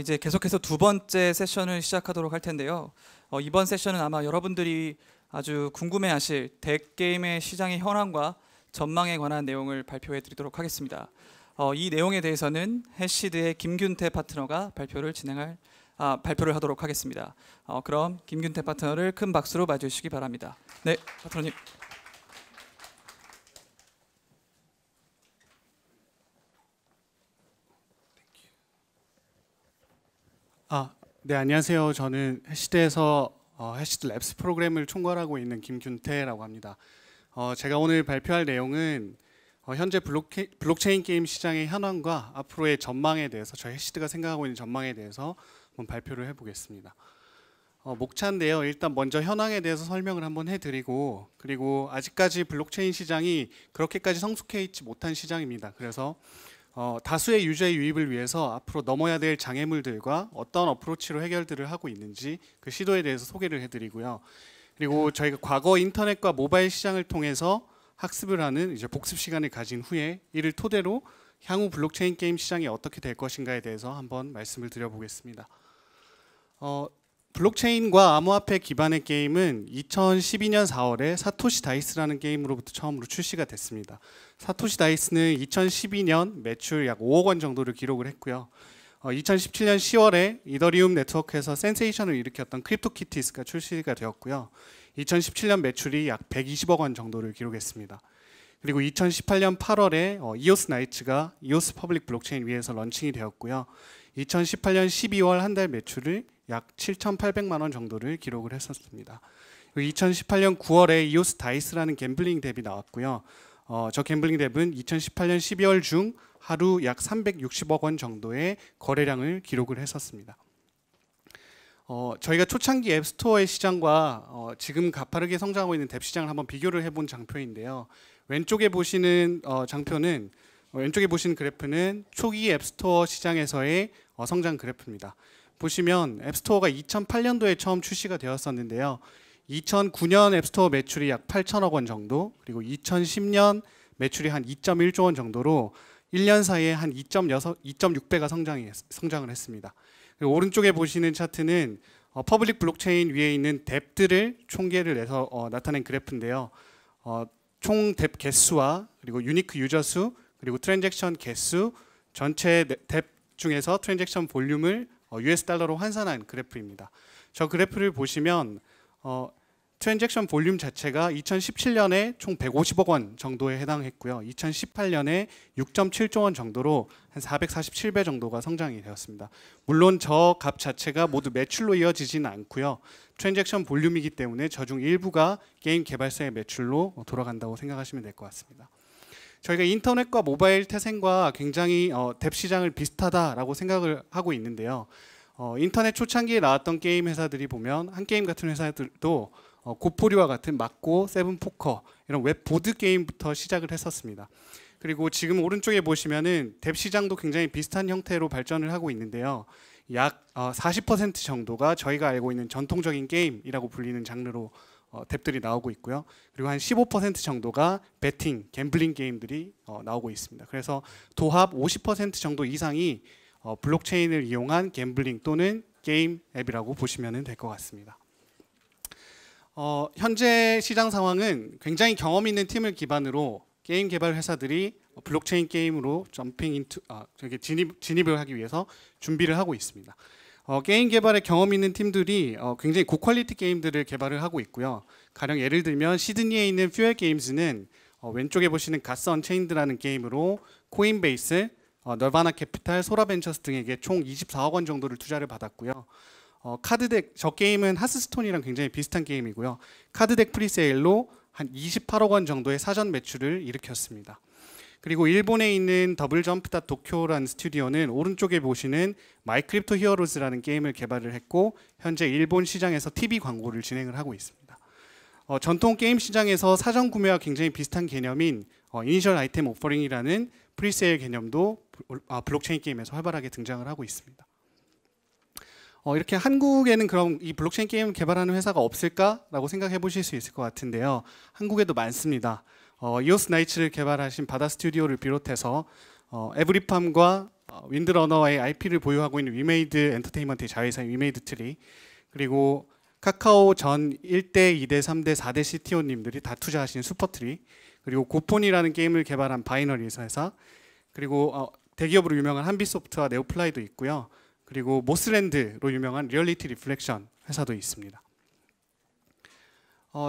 이제 계속해서 두 번째 세션을 시작하도록 할 텐데요. 이번 세션은 아마 여러분들이 아주 궁금해하실 덱 게임의 시장의 현황과 전망에 관한 내용을 발표해 드리도록 하겠습니다. 이 내용에 대해서는 해시드의 김균태 파트너가 발표를 하도록 하겠습니다. 그럼 김균태 파트너를 큰 박수로 맞이해 주시기 바랍니다. 네, 파트너님. 네, 안녕하세요. 저는 해시드에서 해시드 랩스 프로그램을 총괄하고 있는 김균태라고 합니다. 제가 오늘 발표할 내용은 현재 블록체인 게임 시장의 현황과 앞으로의 전망에 대해서, 저희 해시드가 생각하고 있는 전망에 대해서 한번 발표를 해보겠습니다. 목차인데요. 일단 먼저 현황에 대해서 설명을 한번 해드리고, 그리고 아직까지 블록체인 시장이 그렇게까지 성숙해 있지 못한 시장입니다. 그래서 다수의 유저의 유입을 위해서 앞으로 넘어야 될 장애물들과 어떤 어프로치로 해결들을 하고 있는지 그 시도에 대해서 소개를 해드리고요. 그리고 저희가 과거 인터넷과 모바일 시장을 통해서 학습을 하는 이제 복습 시간을 가진 후에 이를 토대로 향후 블록체인 게임 시장이 어떻게 될 것인가에 대해서 한번 말씀을 드려보겠습니다. 블록체인과 암호화폐 기반의 게임은 2012년 4월에 사토시 다이스라는 게임으로부터 처음으로 출시가 됐습니다. 사토시 다이스는 2012년 매출 약 5억 원 정도를 기록을 했고요. 2017년 10월에 이더리움 네트워크에서 센세이션을 일으켰던 크립토키티스가 출시가 되었고요. 2017년 매출이 약 120억 원 정도를 기록했습니다. 그리고 2018년 8월에 이오스 나이츠가 이오스 퍼블릭 블록체인 위에서 런칭이 되었고요. 2018년 12월 한 달 매출을 약 7,800만 원 정도를 기록을 했었습니다. 2018년 9월에 이오스 다이스라는 갬블링 덱이 나왔고요. 저 갬블링 덱은 2018년 12월 중 하루 약 360억 원 정도의 거래량을 기록을 했었습니다. 저희가 초창기 앱스토어의 시장과 지금 가파르게 성장하고 있는 덱 시장을 한번 비교를 해본 장표인데요. 왼쪽에 보시는 왼쪽에 보시는 그래프는 초기 앱스토어 시장에서의 성장 그래프입니다. 보시면 앱스토어가 2008년도에 처음 출시가 되었었는데요. 2009년 앱스토어 매출이 약 8천억 원 정도, 그리고 2010년 매출이 한 2.1조 원 정도로 1년 사이에 한 2.6배가 성장을 했습니다. 그리고 오른쪽에 보시는 차트는 퍼블릭 블록체인 위에 있는 뎁들을 총계를 내서 나타낸 그래프인데요. 총 뎁 개수와 그리고 유니크 유저 수, 그리고 트랜잭션 개수, 전체 뎁 중에서 트랜잭션 볼륨을 US 달러로 환산한 그래프입니다. 저 그래프를 보시면 트랜잭션 볼륨 자체가 2017년에 총 150억 원 정도에 해당했고요. 2018년에 6.7조 원 정도로 한 447배 정도가 성장이 되었습니다. 물론 저 값 자체가 모두 매출로 이어지지는 않고요. 트랜잭션 볼륨이기 때문에 저중 일부가 게임 개발사의 매출로 돌아간다고 생각하시면 될 것 같습니다. 저희가 인터넷과 모바일 태생과 굉장히 뎁 시장을 비슷하다라고 생각을 하고 있는데요. 인터넷 초창기에 나왔던 게임 회사들이 보면 한 게임 같은 회사들도 고포리와 같은 막고, 세븐포커 이런 웹 보드 게임부터 시작을 했었습니다. 그리고 지금 오른쪽에 보시면은 뎁 시장도 굉장히 비슷한 형태로 발전을 하고 있는데요. 약 40% 정도가 저희가 알고 있는 전통적인 게임이라고 불리는 장르로 뎁들이 나오고 있고요. 그리고 한 15% 정도가 배팅, 갬블링 게임들이 나오고 있습니다. 그래서 도합 50% 정도 이상이 블록체인을 이용한 갬블링 또는 게임 앱이라고 보시면 될 것 같습니다. 현재 시장 상황은 굉장히 경험 있는 팀을 기반으로 게임 개발 회사들이 블록체인 게임으로 진입을 하기 위해서 준비를 하고 있습니다. 게임 개발에 경험 있는 팀들이 굉장히 고퀄리티 게임들을 개발을 하고 있고요. 가령 예를 들면 시드니에 있는 퓨엘 게임즈는 왼쪽에 보시는 가스 언체인드라는 게임으로 코인베이스, 널바나 캐피탈, 소라벤처스 등에게 총 24억 원 정도를 투자를 받았고요. 카드덱, 저 게임은 하스스톤이랑 굉장히 비슷한 게임이고요. 카드덱 프리세일로 한 28억 원 정도의 사전 매출을 일으켰습니다. 그리고 일본에 있는 더블점프닷 도쿄라는 스튜디오는 오른쪽에 보시는 마이크립토 히어로즈라는 게임을 개발을 했고 현재 일본 시장에서 TV 광고를 진행을 하고 있습니다. 전통 게임 시장에서 사전 구매와 굉장히 비슷한 개념인 이니셜 아이템 오퍼링이라는 프리세일 개념도 블록체인 게임에서 활발하게 등장을 하고 있습니다. 이렇게 한국에는 그럼 이 블록체인 게임을 개발하는 회사가 없을까라고 생각해 보실 수 있을 것 같은데요. 한국에도 많습니다. 이오스 나이츠를 개발하신 바다 스튜디오를 비롯해서 에브리팜과 윈드러너의 IP를 보유하고 있는 위메이드 엔터테인먼트의 자회사인 위메이드 트리, 그리고 카카오 전 1대, 2대, 3대, 4대 CTO님들이 다 투자하시는 슈퍼트리, 그리고 고폰이라는 게임을 개발한 바이너리 회사, 그리고 대기업으로 유명한 한빛소프트와 네오플라이도 있고요. 그리고 모스랜드로 유명한 리얼리티 리플렉션 회사도 있습니다.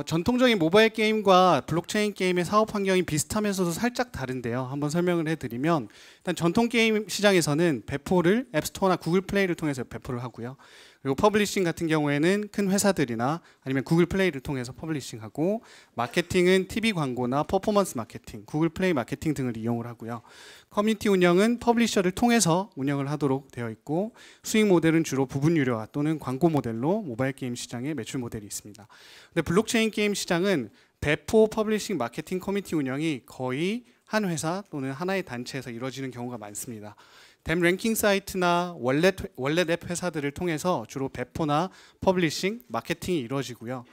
전통적인 모바일 게임과 블록체인 게임의 사업 환경이 비슷하면서도 살짝 다른데요. 한번 설명을 해드리면, 일단 전통 게임 시장에서는 배포를 앱스토어나 구글 플레이를 통해서 배포를 하고요. 그리고 퍼블리싱 같은 경우에는 큰 회사들이나 아니면 구글 플레이를 통해서 퍼블리싱하고, 마케팅은 TV 광고나 퍼포먼스 마케팅, 구글 플레이 마케팅 등을 이용을 하고요. 커뮤니티 운영은 퍼블리셔를 통해서 운영을 하도록 되어 있고, 수익 모델은 주로 부분 유료화 또는 광고 모델로 모바일 게임 시장의 매출 모델이 있습니다. 근데 블록체인 게임 시장은 배포, 퍼블리싱, 마케팅, 커뮤니티 운영이 거의 한 회사 또는 하나의 단체에서 이루어지는 경우가 많습니다. 댐 랭킹 사이트나 월렛 앱 회사들을 통해서 주로 배포나 퍼블리싱, 마케팅이 이루어지고요.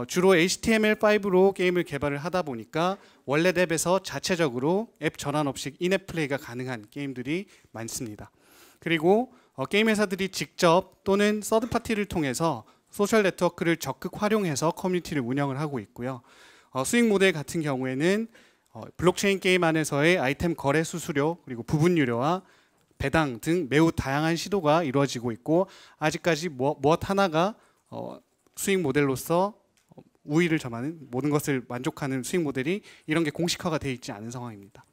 주로 HTML5로 게임을 개발을 하다 보니까 월렛 앱에서 자체적으로 앱 전환 없이 인앱 플레이가 가능한 게임들이 많습니다. 그리고 게임 회사들이 직접 또는 서드 파티를 통해서 소셜 네트워크를 적극 활용해서 커뮤니티를 운영을 하고 있고요. 수익 모델 같은 경우에는 블록체인 게임 안에서의 아이템 거래 수수료, 그리고 부분 유료와 배당 등 매우 다양한 시도가 이루어지고 있고, 아직까지 무엇 하나가 수익 모델로서 우위를 점하는, 모든 것을 만족하는 수익 모델이 이런 게 공식화가 되어 있지 않은 상황입니다.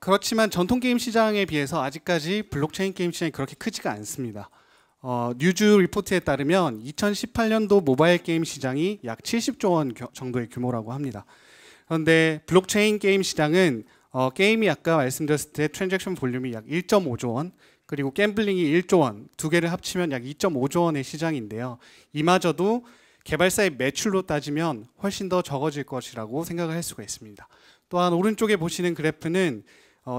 그렇지만 전통 게임 시장에 비해서 아직까지 블록체인 게임 시장이 그렇게 크지가 않습니다. 뉴즈 리포트에 따르면 2018년도 모바일 게임 시장이 약 70조 원 정도의 규모라고 합니다. 그런데 블록체인 게임 시장은 게임이 아까 말씀드렸을 때 트랜잭션 볼륨이 약 1.5조 원, 그리고 갬블링이 1조 원, 두 개를 합치면 약 2.5조 원의 시장인데요. 이마저도 개발사의 매출로 따지면 훨씬 더 적어질 것이라고 생각을 할 수가 있습니다. 또한 오른쪽에 보시는 그래프는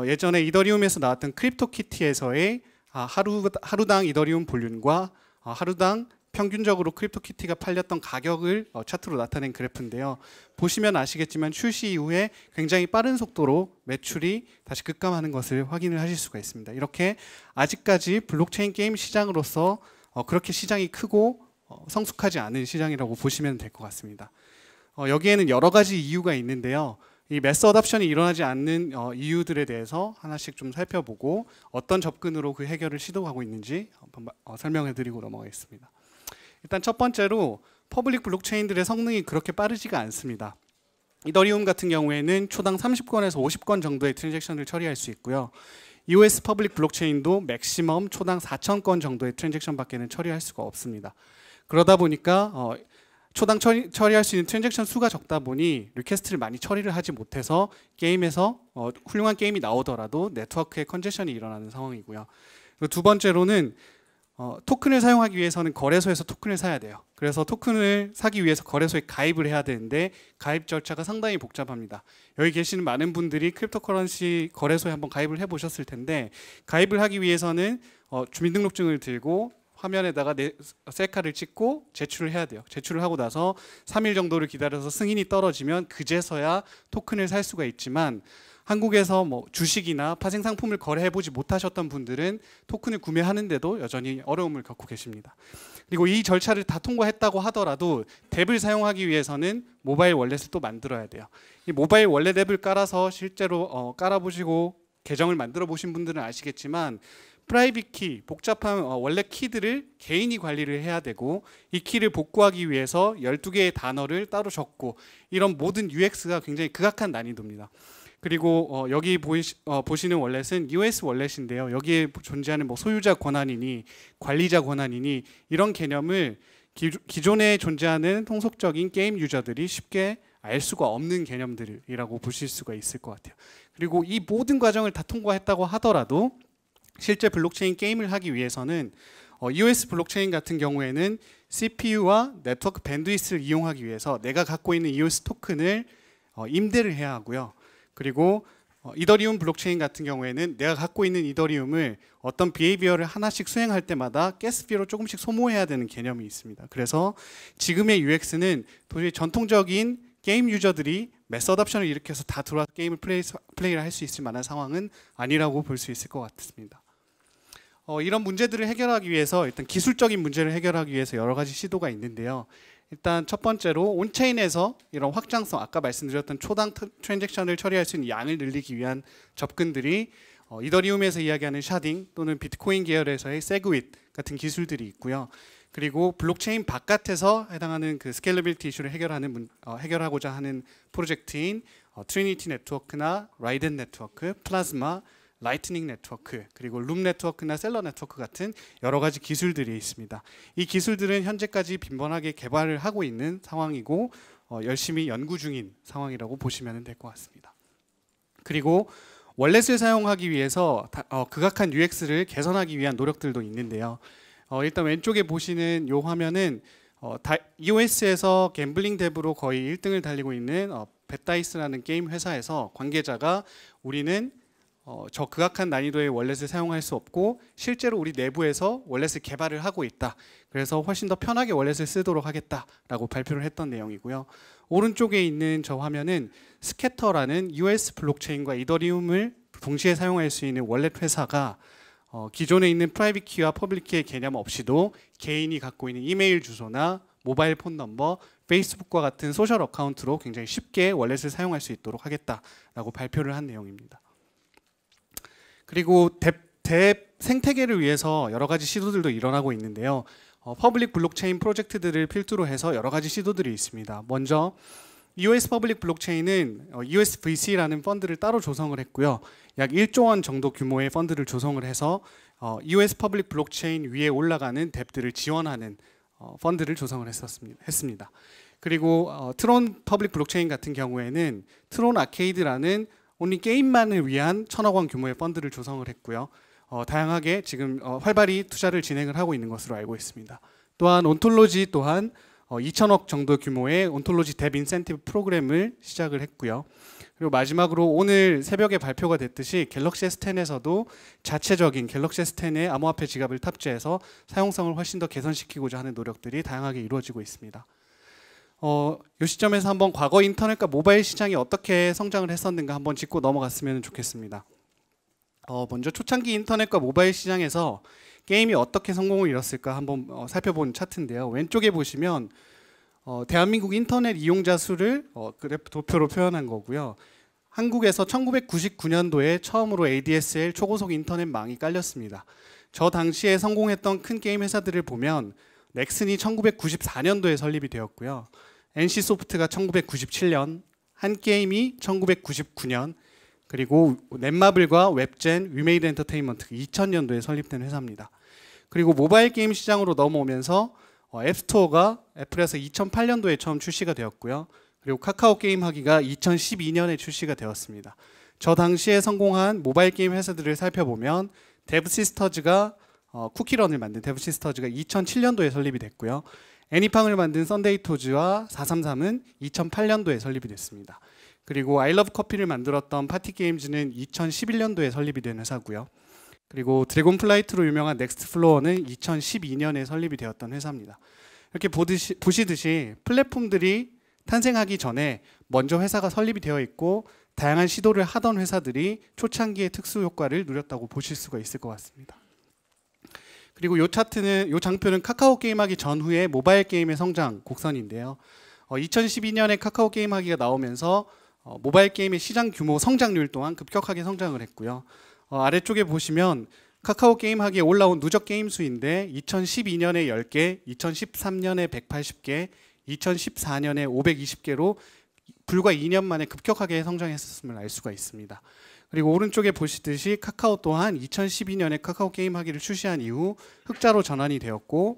예전에 이더리움에서 나왔던 크립토키티에서의 하루당 이더리움 볼륨과 하루당 평균적으로 크립토키티가 팔렸던 가격을 차트로 나타낸 그래프인데요. 보시면 아시겠지만 출시 이후에 굉장히 빠른 속도로 매출이 다시 급감하는 것을 확인을 하실 수가 있습니다. 이렇게 아직까지 블록체인 게임 시장으로서 그렇게 시장이 크고 성숙하지 않은 시장이라고 보시면 될 것 같습니다. 여기에는 여러 가지 이유가 있는데요. 이 매스 어답션이 일어나지 않는 이유들에 대해서 하나씩 좀 살펴보고 어떤 접근으로 그 해결을 시도하고 있는지 한번 설명해 드리고 넘어가겠습니다. 일단 첫 번째로 퍼블릭 블록체인들의 성능이 그렇게 빠르지가 않습니다. 이더리움 같은 경우에는 초당 30건에서 50건 정도의 트랜잭션을 처리할 수 있고요. EOS 퍼블릭 블록체인도 맥시멈 초당 4,000건 정도의 트랜잭션밖에는 처리할 수가 없습니다. 그러다 보니까 초당 처리할 수 있는 트랜잭션 수가 적다 보니 리퀘스트를 많이 처리를 하지 못해서 게임에서 훌륭한 게임이 나오더라도 네트워크에 컨제션이 일어나는 상황이고요. 그리고 두 번째로는 토큰을 사용하기 위해서는 거래소에서 토큰을 사야 돼요. 그래서 토큰을 사기 위해서 거래소에 가입을 해야 되는데 가입 절차가 상당히 복잡합니다. 여기 계시는 많은 분들이 크립토커런시 거래소에 한번 가입을 해보셨을 텐데, 가입을 하기 위해서는 주민등록증을 들고 화면에다가 셀카를 찍고 제출을 해야 돼요. 제출을 하고 나서 3일 정도를 기다려서 승인이 떨어지면 그제서야 토큰을 살 수가 있지만, 한국에서 주식이나 파생 상품을 거래해보지 못하셨던 분들은 토큰을 구매하는데도 여전히 어려움을 겪고 계십니다. 그리고 이 절차를 다 통과했다고 하더라도 덱을 사용하기 위해서는 모바일 월렛을 또 만들어야 돼요. 이 모바일 월렛 앱을 깔아서 실제로 깔아보시고 계정을 만들어 보신 분들은 아시겠지만, 프라이빗 키, 복잡한 월렛 키들을 개인이 관리를 해야 되고, 이 키를 복구하기 위해서 12개의 단어를 따로 적고, 이런 모든 UX가 굉장히 극악한 난이도입니다. 그리고 여기 보시는 월렛은 EOS 월렛인데요. 여기에 존재하는 소유자 권한이니 관리자 권한이니 이런 개념을 기존에 존재하는 통속적인 게임 유저들이 쉽게 알 수가 없는 개념들이라고 보실 수가 있을 것 같아요. 그리고 이 모든 과정을 다 통과했다고 하더라도 실제 블록체인 게임을 하기 위해서는 EOS 블록체인 같은 경우에는 CPU와 네트워크 밴드위스를 이용하기 위해서 내가 갖고 있는 EOS 토큰을 임대를 해야 하고요. 그리고 이더리움 블록체인 같은 경우에는 내가 갖고 있는 이더리움을 어떤 비헤이비어를 하나씩 수행할 때마다 가스피로 조금씩 소모해야 되는 개념이 있습니다. 그래서 지금의 UX는 도저히 전통적인 게임 유저들이 매스 어답션을 일으켜서 다 들어와서 게임을 플레이를 할 수 있을 만한 상황은 아니라고 볼 수 있을 것 같습니다. 이런 문제들을 해결하기 위해서 일단 기술적인 문제를 해결하기 위해서 여러 가지 시도가 있는데요. 일단 첫 번째로 온체인에서 이런 확장성, 아까 말씀드렸던 초당 트랜잭션을 처리할 수 있는 양을 늘리기 위한 접근들이 이더리움에서 이야기하는 샤딩 또는 비트코인 계열에서의 세그윗 같은 기술들이 있고요. 그리고 블록체인 바깥에서 해당하는 그 스케일러빌티 이슈를 해결하고자 하는 프로젝트인 트리니티 네트워크나 라이덴 네트워크, 플라즈마, 라이트닝 네트워크, 그리고 룸 네트워크나 셀러 네트워크 같은 여러 가지 기술들이 있습니다. 이 기술들은 현재까지 빈번하게 개발을 하고 있는 상황이고 열심히 연구 중인 상황이라고 보시면 될 것 같습니다. 그리고 월렛을 사용하기 위해서 극악한 UX를 개선하기 위한 노력들도 있는데요. 일단 왼쪽에 보시는 이 화면은 EOS에서 갬블링 뎁으로 거의 1등을 달리고 있는 벳다이스라는 게임 회사에서 관계자가 우리는 저 극악한 난이도의 월렛을 사용할 수 없고 실제로 우리 내부에서 월렛을 개발을 하고 있다. 그래서 훨씬 더 편하게 월렛을 쓰도록 하겠다라고 발표를 했던 내용이고요. 오른쪽에 있는 저 화면은 스캐터라는 US 블록체인과 이더리움을 동시에 사용할 수 있는 월렛 회사가 기존에 있는 프라이빗 키와 퍼블릭 키의 개념 없이도 개인이 갖고 있는 이메일 주소나 모바일 폰 넘버, 페이스북과 같은 소셜 어카운트로 굉장히 쉽게 월렛을 사용할 수 있도록 하겠다라고 발표를 한 내용입니다. 그리고 뎁 생태계를 위해서 여러 가지 시도들도 일어나고 있는데요. 퍼블릭 블록체인 프로젝트들을 필두로 해서 여러 가지 시도들이 있습니다. 먼저 EOS 퍼블릭 블록체인은 EOSVC라는 펀드를 따로 조성을 했고요. 약 1조 원 정도 규모의 펀드를 조성을 해서 EOS 퍼블릭 블록체인 위에 올라가는 뎁들을 지원하는 펀드를 조성을 했습니다. 그리고 트론 퍼블릭 블록체인 같은 경우에는 트론 아케이드라는 온리 게임만을 위한 1,000억 원 규모의 펀드를 조성을 했고요. 다양하게 지금 활발히 투자를 진행을 하고 있는 것으로 알고 있습니다. 또한 온톨로지 또한 2,000억 정도 규모의 온톨로지 뎁 인센티브 프로그램을 시작을 했고요. 그리고 마지막으로 오늘 새벽에 발표가 됐듯이 갤럭시 S10에서도 자체적인 갤럭시 S10의 암호화폐 지갑을 탑재해서 사용성을 훨씬 더 개선시키고자 하는 노력들이 다양하게 이루어지고 있습니다. 이 시점에서 한번 과거 인터넷과 모바일 시장이 어떻게 성장을 했었는가 한번 짚고 넘어갔으면 좋겠습니다. 먼저 초창기 인터넷과 모바일 시장에서 게임이 어떻게 성공을 이뤘을까 한번 살펴본 차트인데요. 왼쪽에 보시면 대한민국 인터넷 이용자 수를 그래프 도표로 표현한 거고요. 한국에서 1999년도에 처음으로 ADSL 초고속 인터넷망이 깔렸습니다. 저 당시에 성공했던 큰 게임 회사들을 보면 넥슨이 1994년도에 설립이 되었고요. NC소프트가 1997년, 한게임이 1999년, 그리고 넷마블과 웹젠, 위메이드 엔터테인먼트가 2000년도에 설립된 회사입니다. 그리고 모바일 게임 시장으로 넘어오면서 앱스토어가 애플에서 2008년도에 처음 출시가 되었고요. 그리고 카카오 게임하기가 2012년에 출시가 되었습니다. 저 당시에 성공한 모바일 게임 회사들을 살펴보면 데브시스터즈가 쿠키런을 만든 데브시스터즈가 2007년도에 설립이 됐고요. 애니팡을 만든 썬데이토즈와 433은 2008년도에 설립이 됐습니다. 그리고 아이러브커피를 만들었던 파티게임즈는 2011년도에 설립이 된 회사고요. 그리고 드래곤플라이트로 유명한 넥스트플로어는 2012년에 설립이 되었던 회사입니다. 이렇게 보시듯이 플랫폼들이 탄생하기 전에 먼저 회사가 설립이 되어 있고 다양한 시도를 하던 회사들이 초창기의 특수 효과를 누렸다고 보실 수가 있을 것 같습니다. 그리고 이 차트는, 이 장표는 카카오 게임하기 전후의 모바일 게임의 성장 곡선인데요. 2012년에 카카오 게임하기가 나오면서 모바일 게임의 시장 규모 성장률 또한 급격하게 성장을 했고요. 아래쪽에 보시면 카카오 게임하기에 올라온 누적 게임 수인데 2012년에 10개, 2013년에 180개, 2014년에 520개로 불과 2년 만에 급격하게 성장했었음을 알 수가 있습니다. 그리고 오른쪽에 보시듯이 카카오 또한 2012년에 카카오 게임하기를 출시한 이후 흑자로 전환이 되었고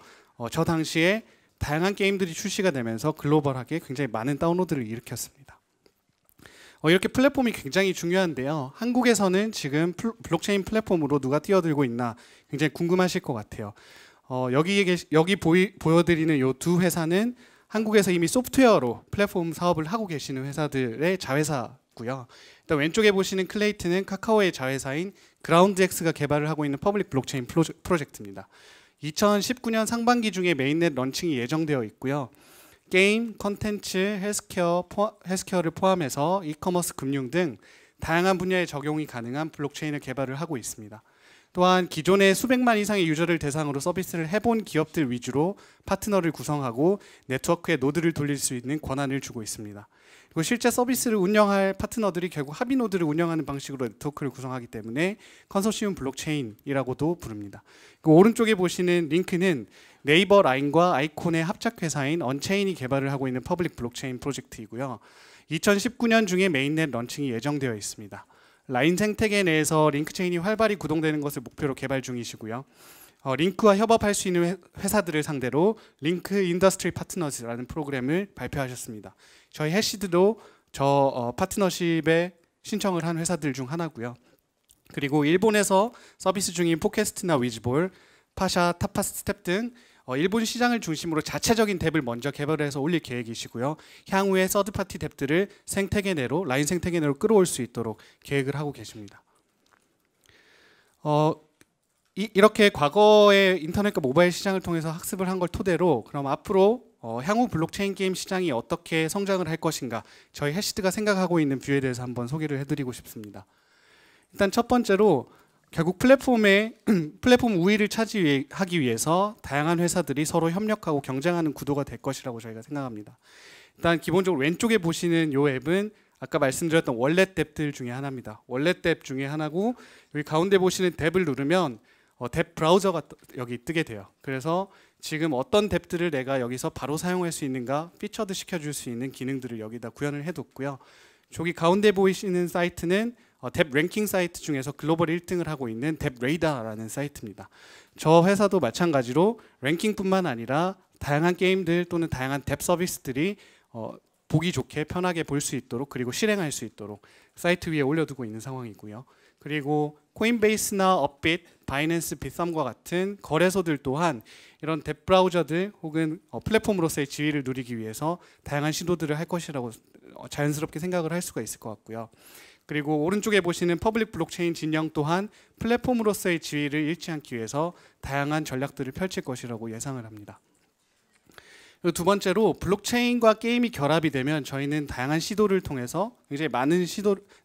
저 당시에 다양한 게임들이 출시가 되면서 글로벌하게 굉장히 많은 다운로드를 일으켰습니다. 이렇게 플랫폼이 굉장히 중요한데요. 한국에서는 지금 블록체인 플랫폼으로 누가 뛰어들고 있나 굉장히 궁금하실 것 같아요. 여기 보여드리는 이 두 회사는 한국에서 이미 소프트웨어로 플랫폼 사업을 하고 계시는 회사들의 자회사고요. 일단 왼쪽에 보시는 클레이트는 카카오의 자회사인 그라운드X가 개발을 하고 있는 퍼블릭 블록체인 프로젝트입니다. 2019년 상반기 중에 메인넷 런칭이 예정되어 있고요. 게임, 컨텐츠, 헬스케어를 포함해서 이커머스, 금융 등 다양한 분야에 적용이 가능한 블록체인을 개발을 하고 있습니다. 또한 기존의 수백만 이상의 유저를 대상으로 서비스를 해본 기업들 위주로 파트너를 구성하고 네트워크에 노드를 돌릴 수 있는 권한을 주고 있습니다. 그리고 실제 서비스를 운영할 파트너들이 결국 합의 노드를 운영하는 방식으로 네트워크를 구성하기 때문에 컨소시움 블록체인이라고도 부릅니다. 그 오른쪽에 보시는 링크는 네이버 라인과 아이콘의 합작 회사인 언체인이 개발을 하고 있는 퍼블릭 블록체인 프로젝트이고요. 2019년 중에 메인넷 런칭이 예정되어 있습니다. 라인 생태계 내에서 링크 체인이 활발히 구동되는 것을 목표로 개발 중이시고요. 링크와 협업할 수 있는 회사들을 상대로 링크 인더스트리 파트너즈라는 프로그램을 발표하셨습니다. 저희 해시드도 저 파트너십에 신청을 한 회사들 중 하나고요. 그리고 일본에서 서비스 중인 포캐스트나 위즈볼, 파샤, 타파스 스텝 등 일본 시장을 중심으로 자체적인 덱을 먼저 개발해서 올릴 계획이시고요. 향후에 서드파티 덱들을 생태계 내로, 라인 생태계 내로 끌어올 수 있도록 계획을 하고 계십니다. 이렇게 과거의 인터넷과 모바일 시장을 통해서 학습을 한 걸 토대로 그럼 앞으로 향후 블록체인 게임 시장이 어떻게 성장을 할 것인가, 저희 해시드가 생각하고 있는 뷰에 대해서 한번 소개를 해드리고 싶습니다. 일단 첫 번째로 결국 플랫폼 우위를 차지하기 위해서 다양한 회사들이 서로 협력하고 경쟁하는 구도가 될 것이라고 저희가 생각합니다. 일단 기본적으로 왼쪽에 보시는 이 앱은 아까 말씀드렸던 월렛 탭들 중에 하나입니다. 월렛 탭 중에 하나고, 여기 가운데 보시는 탭을 누르면 탭 브라우저가 여기 뜨게 돼요. 그래서 지금 어떤 탭들을 내가 여기서 바로 사용할 수 있는가 피처드 시켜줄 수 있는 기능들을 여기다 구현을 해뒀고요. 저기 가운데 보이시는 사이트는 탭 랭킹 사이트 중에서 글로벌 1등을 하고 있는 탭 레이더라는 사이트입니다. 저 회사도 마찬가지로 랭킹뿐만 아니라 다양한 게임들 또는 다양한 탭 서비스들이 보기 좋게 편하게 볼 수 있도록, 그리고 실행할 수 있도록 사이트 위에 올려두고 있는 상황이고요. 그리고 코인베이스나 업빗, 바이낸스, 빗썸과 같은 거래소들 또한 이런 탭 브라우저들 혹은 플랫폼으로서의 지위를 누리기 위해서 다양한 시도들을 할 것이라고 자연스럽게 생각을 할 수가 있을 것 같고요. 그리고 오른쪽에 보시는 퍼블릭 블록체인 진영 또한 플랫폼으로서의 지위를 잃지 않기 위해서 다양한 전략들을 펼칠 것이라고 예상을 합니다. 그리고 두 번째로 블록체인과 게임이 결합이 되면 저희는 다양한 시도를 통해서 굉장히 많은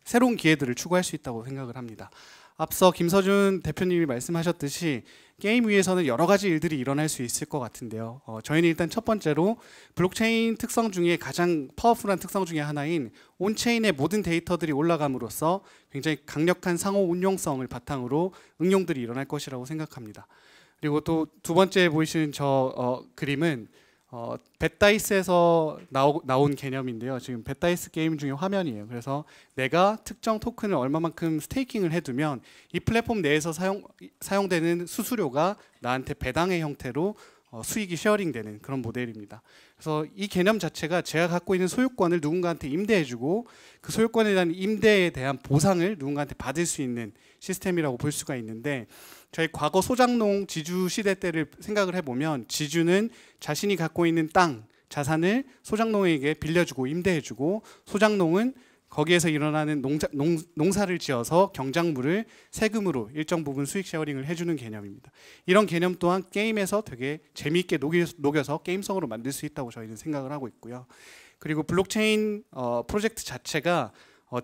새로운 기회들을 추구할 수 있다고 생각을 합니다. 앞서 김서준 대표님이 말씀하셨듯이 게임 위에서는 여러 가지 일들이 일어날 수 있을 것 같은데요. 저희는 일단 첫 번째로 블록체인 특성 중에 가장 파워풀한 특성 중에 하나인 온체인의 모든 데이터들이 올라감으로써 굉장히 강력한 상호 운용성을 바탕으로 응용들이 일어날 것이라고 생각합니다. 그리고 또 두 번째 보이시는 저 그림은 벳다이스에서 나온 개념인데요. 지금 벳다이스 게임 중에 화면이에요. 그래서 내가 특정 토큰을 얼마만큼 스테이킹을 해두면 이 플랫폼 내에서 사용되는 수수료가 나한테 배당의 형태로 수익이 쉐어링되는 그런 모델입니다. 그래서 이 개념 자체가 제가 갖고 있는 소유권을 누군가한테 임대해주고 그 소유권에 대한 임대에 대한 보상을 누군가한테 받을 수 있는 시스템이라고 볼 수가 있는데, 저희 과거 소장농 지주 시대 때를 생각을 해보면 지주는 자신이 갖고 있는 땅, 자산을 소장농에게 빌려주고 임대해주고, 소장농은 거기에서 일어나는 농사를 지어서 경작물을 세금으로 일정 부분 수익 쉐어링을 해주는 개념입니다. 이런 개념 또한 게임에서 되게 재미있게 녹여서 게임성으로 만들 수 있다고 저희는 생각을 하고 있고요. 그리고 블록체인 프로젝트 자체가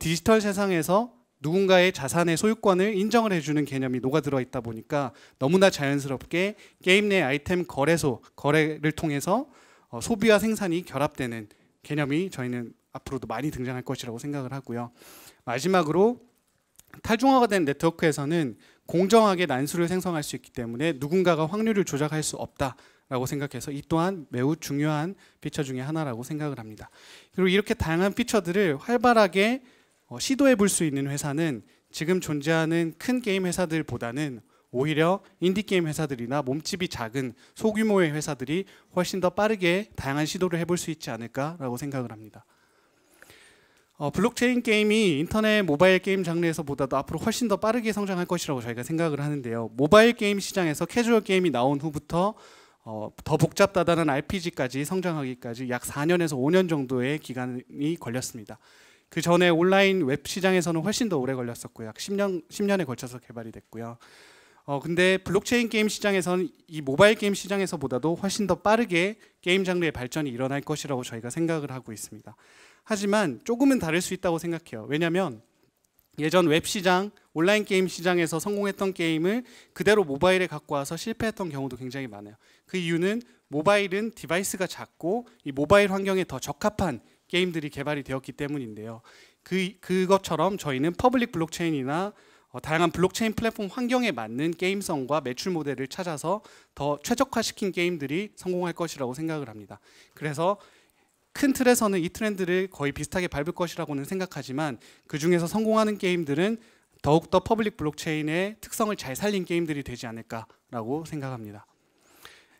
디지털 세상에서 누군가의 자산의 소유권을 인정을 해주는 개념이 녹아들어 있다 보니까 너무나 자연스럽게 게임 내 아이템 거래를 통해서 소비와 생산이 결합되는 개념이 저희는 앞으로도 많이 등장할 것이라고 생각을 하고요. 마지막으로 탈중화가 된 네트워크에서는 공정하게 난수를 생성할 수 있기 때문에 누군가가 확률을 조작할 수 없다라고 생각해서 이 또한 매우 중요한 피처 중에 하나라고 생각을 합니다. 그리고 이렇게 다양한 피처들을 활발하게 시도해 볼 수 있는 회사는 지금 존재하는 큰 게임 회사들보다는 오히려 인디게임 회사들이나 몸집이 작은 소규모의 회사들이 훨씬 더 빠르게 다양한 시도를 해볼 수 있지 않을까라고 생각을 합니다. 블록체인 게임이 인터넷 모바일 게임 장르에서보다도 앞으로 훨씬 더 빠르게 성장할 것이라고 저희가 생각을 하는데요. 모바일 게임 시장에서 캐주얼 게임이 나온 후부터 더 복잡다단한 RPG까지 성장하기까지 약 4년에서 5년 정도의 기간이 걸렸습니다. 그 전에 온라인 웹 시장에서는 훨씬 더 오래 걸렸었고요. 약 10년에 걸쳐서 개발이 됐고요. 근데 블록체인 게임 시장에서는 이 모바일 게임 시장에서보다도 훨씬 더 빠르게 게임 장르의 발전이 일어날 것이라고 저희가 생각을 하고 있습니다. 하지만 조금은 다를 수 있다고 생각해요. 왜냐하면 예전 웹 시장, 온라인 게임 시장에서 성공했던 게임을 그대로 모바일에 갖고 와서 실패했던 경우도 굉장히 많아요. 그 이유는 모바일은 디바이스가 작고 이 모바일 환경에 더 적합한 게임들이 개발이 되었기 때문인데요. 그것처럼 저희는 퍼블릭 블록체인이나 다양한 블록체인 플랫폼 환경에 맞는 게임성과 매출 모델을 찾아서 더 최적화시킨 게임들이 성공할 것이라고 생각을 합니다. 그래서 큰 틀에서는 이 트렌드를 거의 비슷하게 밟을 것이라고는 생각하지만 그 중에서 성공하는 게임들은 더욱더 퍼블릭 블록체인의 특성을 잘 살린 게임들이 되지 않을까라고 생각합니다.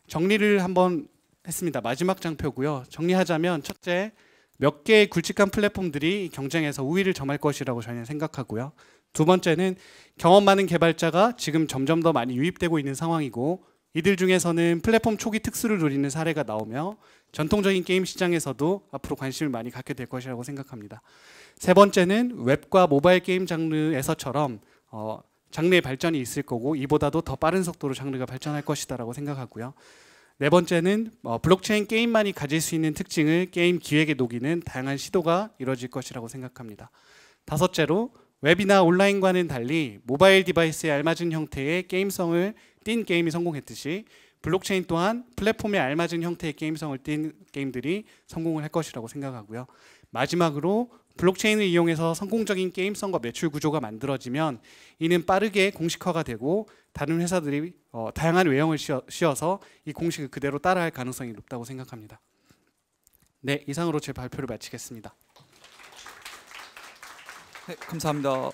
정리를 한번 했습니다. 마지막 장표고요. 정리하자면 첫째, 몇 개의 굵직한 플랫폼들이 경쟁에서 우위를 점할 것이라고 저희는 생각하고요. 두 번째는 경험 많은 개발자가 지금 점점 더 많이 유입되고 있는 상황이고 이들 중에서는 플랫폼 초기 특수를 노리는 사례가 나오며 전통적인 게임 시장에서도 앞으로 관심을 많이 갖게 될 것이라고 생각합니다. 세 번째는 웹과 모바일 게임 장르에서처럼 장르의 발전이 있을 거고 이보다도 더 빠른 속도로 장르가 발전할 것이다라고 생각하고요. 네 번째는 블록체인 게임만이 가질 수 있는 특징을 게임 기획에 녹이는 다양한 시도가 이루어질 것이라고 생각합니다. 다섯째로 웹이나 온라인과는 달리 모바일 디바이스에 알맞은 형태의 게임성을 띈 게임이 성공했듯이 블록체인 또한 플랫폼에 알맞은 형태의 게임성을 띈 게임들이 성공을 할 것이라고 생각하고요. 마지막으로 블록체인을 이용해서 성공적인 게임성과 매출 구조가 만들어지면 이는 빠르게 공식화가 되고 다른 회사들이 다양한 외형을 씌워서 이 공식을 그대로 따라할 가능성이 높다고 생각합니다. 네, 이상으로 제 발표를 마치겠습니다. 네, 감사합니다.